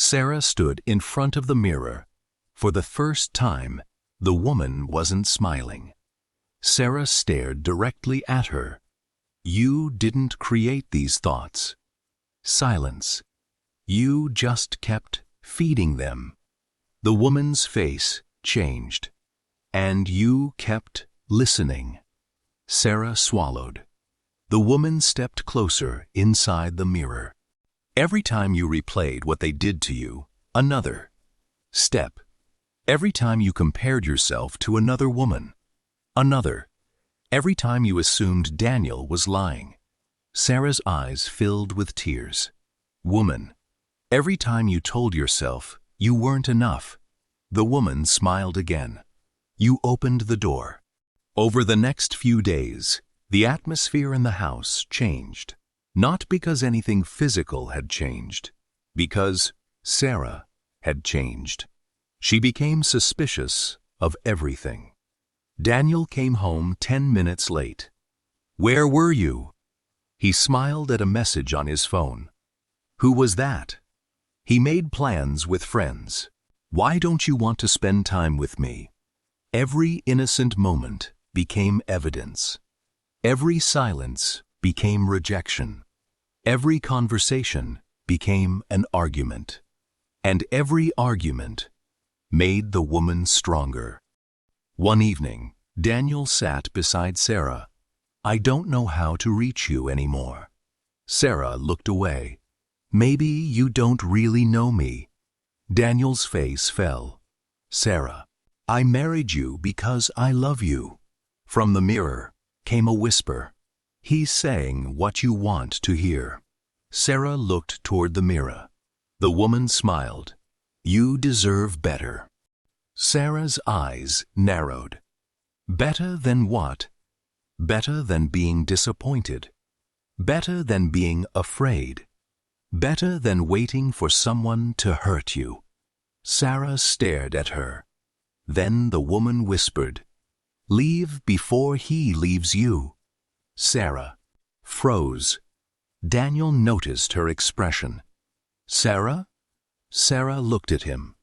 Sarah stood in front of the mirror. For the first time, the woman wasn't smiling. Sarah stared directly at her. You didn't create these thoughts. Silence. You just kept feeding them. The woman's face changed. And you kept listening. Sarah swallowed. The woman stepped closer inside the mirror. Every time you replayed what they did to you, another step. Every time you compared yourself to another woman, another. Every time you assumed Daniel was lying. Sarah's eyes filled with tears. Woman. Every time you told yourself you weren't enough. The woman smiled again. You opened the door. Over the next few days, the atmosphere in the house changed. Not because anything physical had changed, because Sarah had changed. She became suspicious of everything. Daniel came home 10 minutes late. Where were you? He smiled at a message on his phone. Who was that? He made plans with friends. Why don't you want to spend time with me? Every innocent moment became evidence. Every silence became rejection. Every conversation became an argument. And every argument made the woman stronger. One evening, Daniel sat beside Sarah. I don't know how to reach you anymore. Sarah looked away. Maybe you don't really know me. Daniel's face fell. Sarah, I married you because I love you. From the mirror came a whisper. He's saying what you want to hear. Sarah looked toward the mirror. The woman smiled. You deserve better. Sarah's eyes narrowed. Better than what? Better than being disappointed. Better than being afraid. Better than waiting for someone to hurt you. Sarah stared at her. Then the woman whispered, Leave before he leaves you. Sarah froze. Daniel noticed her expression. Sarah? Sarah looked at him.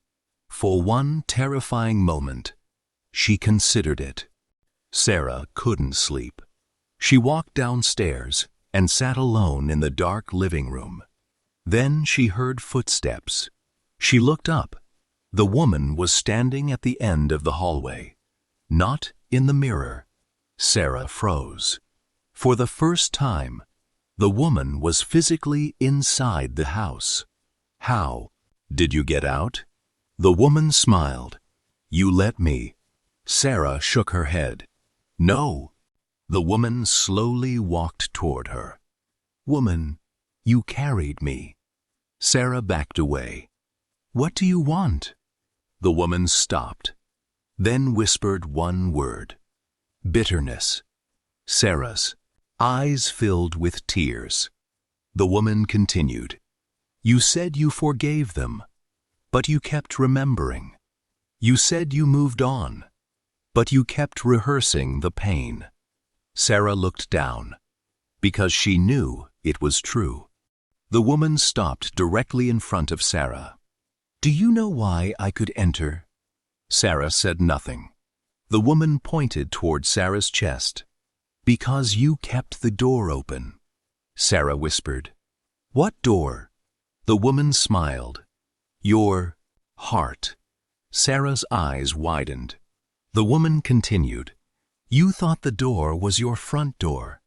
For one terrifying moment, she considered it. Sarah couldn't sleep. She walked downstairs and sat alone in the dark living room. Then she heard footsteps. She looked up. The woman was standing at the end of the hallway, not in the mirror. Sarah froze. For the first time, the woman was physically inside the house. How? Did you get out? The woman smiled. You let me. Sarah shook her head. No. The woman slowly walked toward her. Woman, you carried me. Sarah backed away. What do you want? The woman stopped, then whispered one word. Bitterness. Sarah's eyes filled with tears. The woman continued. You said you forgave them, but you kept remembering. You said you moved on, but you kept rehearsing the pain. Sarah looked down, because she knew it was true. The woman stopped directly in front of Sarah. Do you know why I could enter? Sarah said nothing. The woman pointed toward Sarah's chest. Because you kept the door open. Sarah whispered. What door? The woman smiled. Your heart. Sarah's eyes widened. The woman continued. You thought the door was your front door.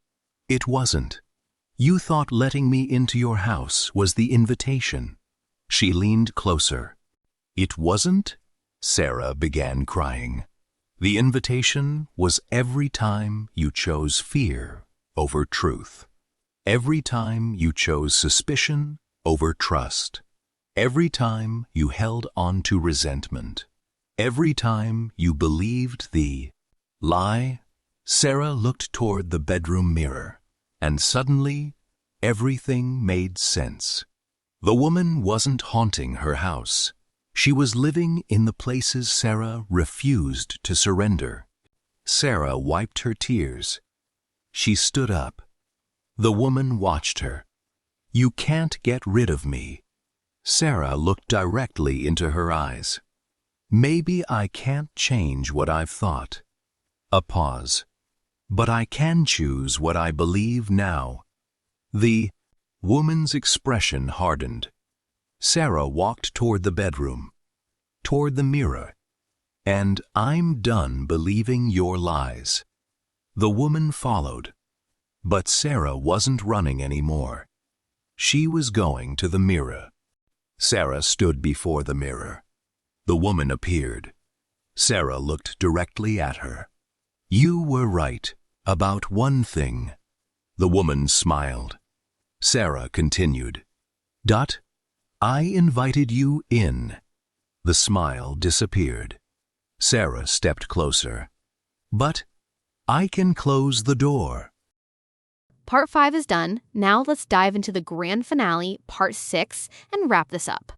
It wasn't. You thought letting me into your house was the invitation. She leaned closer. It wasn't? Sarah began crying. The invitation was every time you chose fear over truth. Every time you chose suspicion over trust. Every time you held on to resentment. Every time you believed the lie. Sarah looked toward the bedroom mirror, and suddenly everything made sense. The woman wasn't haunting her house. She was living in the places Sarah refused to surrender. Sarah wiped her tears. She stood up. The woman watched her. You can't get rid of me. Sarah looked directly into her eyes. Maybe I can't change what I've thought. A pause. But I can choose what I believe now. The woman's expression hardened. Sarah walked toward the bedroom, toward the mirror. And I'm done believing your lies. The woman followed. But Sarah wasn't running anymore. She was going to the mirror. Sarah stood before the mirror. The woman appeared. Sarah looked directly at her. You were right about one thing. The woman smiled. Sarah continued. I invited you in. The smile disappeared. Sarah stepped closer. But I can close the door. Part 5 is done. Now let's dive into the grand finale, Part 6, and wrap this up.